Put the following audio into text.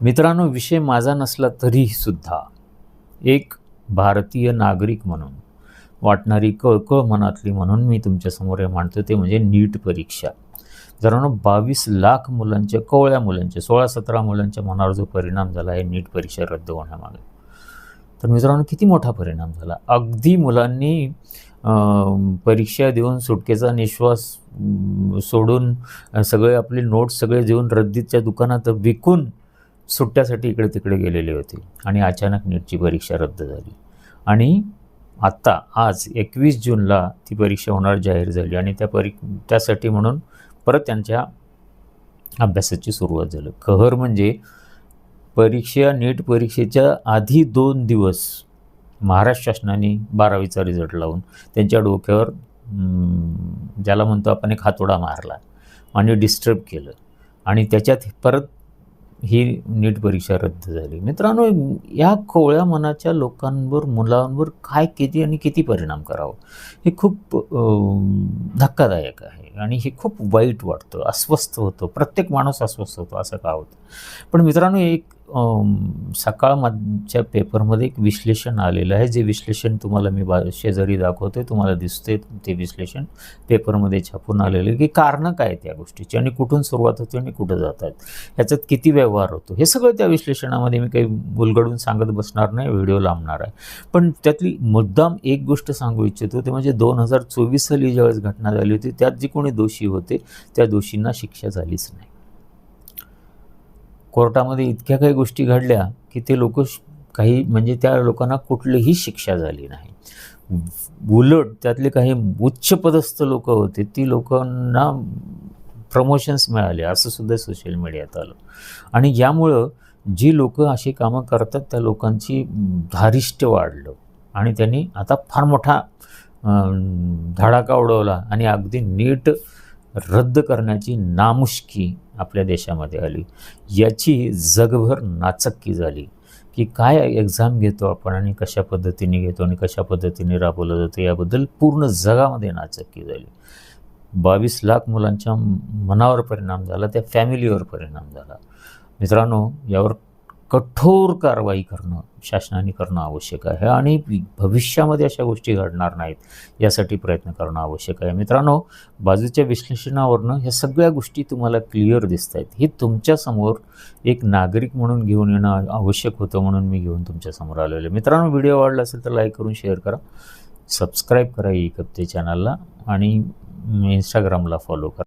मित्रांनो, विषय माझा नसला तरीसुद्धा एक भारतीय नागरिक म्हणून वाटणारी कळकळ मनातली म्हणून मी तुमच्यासमोर हे मांडतो, ते म्हणजे नीट परीक्षा. मित्रांनो, 22 लाख मुलांच्या, कोवळ्या मुलांच्या, 16-17 मुलांच्या मनावर जो परिणाम झाला आहे नीट परीक्षा रद्द होण्यामागे, तर मित्रांनो किती मोठा परिणाम झाला. अगदी मुलांनी परीक्षा देऊन सुटकेचा निश्वास सोडून सगळे आपले नोट्स सगळे देऊन रद्दीच्या दुकानात विकून सुट्ट्यासाठी इकडे तिकडे गेलेले होते आणि अचानक नीटची परीक्षा रद्द झाली. आणि आत्ता आज 21 जूनला ती परीक्षा होणार जाहीर झाली आणि त्यासाठी म्हणून परत त्यांच्या अभ्यासाची सुरुवात झाली. कहर म्हणजे नीट परीक्षेच्या आधी 2 दिवस महाराष्ट्र शासनाने 12वीचा रिझल्ट लावून त्यांच्या डोक्यावर ज्याला म्हणतो आपण एक हातोडा मारला आणि डिस्टर्ब केलं आणि त्याच्यात परत ही नीट परीक्षा रद्द झाली. मित्रांनो, या कोवळ्या मनाच्या लोकांवर, मुलांवर काय किती परिणाम करावं हे खूप धक्कादायक आहे आणि हे खूप वाईट वाटतं, अस्वस्थ होतं. प्रत्येक माणूस अस्वस्थ होतो, असं का होतं. पण मित्रांनो, एक सकाळच्या पेपरमध्ये एक विश्लेषण आलेलं आहे, जे विश्लेषण तुम्हाला मी शेजारी दाखवतोय, तुम्हाला दिसते ते विश्लेषण पेपरमध्ये छापून आलेलं आहे की कारणं काय आहेत या गोष्टीची आणि कुठून सुरुवात होते आणि कुठं जात आहेत, ह्याच्यात किती व्यवहार होतो, हे सगळं त्या विश्लेषणामध्ये मी काही उलगडून सांगत बसणार नाही, व्हिडिओ लांबणार आहे. पण त्यातली मुद्दाम एक गोष्ट सांगू इच्छितो, ते म्हणजे 2024 साली ज्यावेळेस घटना झाली होती, त्यात जी कोणी दोषी होते त्या दोषींना शिक्षा झालीच नाही. कोर्टामध्ये इतक्या काही गोष्टी घडल्या की ते लोक काही, म्हणजे त्या लोकांना कुठलीही शिक्षा झाली नाही. उलट त्यातले काही उच्चपदस्थ लोक होते, ती लोकांना प्रमोशन्स मिळाले, असं सुद्धा सोशल मीडियात आलं. आणि यामुळं जी लोक अशी कामं करतात त्या लोकांची धारिष्ट्य वाढलं आणि त्यांनी आता फार मोठा धडाका उडवला आणि अगदी नीट रद्द करण्याची नामुष्की आपल्या देशामध्ये आली. याची जगभर नाचक्की झाली की काय एक्झाम घेतो आपण आणि कशा पद्धतीने घेतो आणि कशा पद्धतीने राबवलं जातं, याबद्दल पूर्ण जगामध्ये नाचक्की झाली. 22 लाख मुलांच्या मनावर परिणाम झाला, त्या फॅमिलीवर परिणाम झाला. मित्रांनो, यावर कठोर कारवाई शासनाने करणं आवश्यक आहे आणि भविष्यामध्ये अशा गोष्टी घडणार नाहीत यासाठी प्रयत्न करणं आवश्यक आहे. मित्रांनो, बाजूच्या विश्लेषणावरनं ह्या सगळ्या गोष्टी तुम्हाला क्लिअर दिसत आहेत. हे तुमच्यासमोर एक नागरिक म्हणून घेऊन येणं आवश्यक होतं, म्हणून मी घेऊन तुमच्यासमोर आलेलो आहे. मित्रांनो, व्हिडिओ आवडला असेल तर लाईक करून शेअर करा, सबस्क्राईब करा ई कप्ते चॅनलला आणि इंस्टाग्रामला फॉलो करा.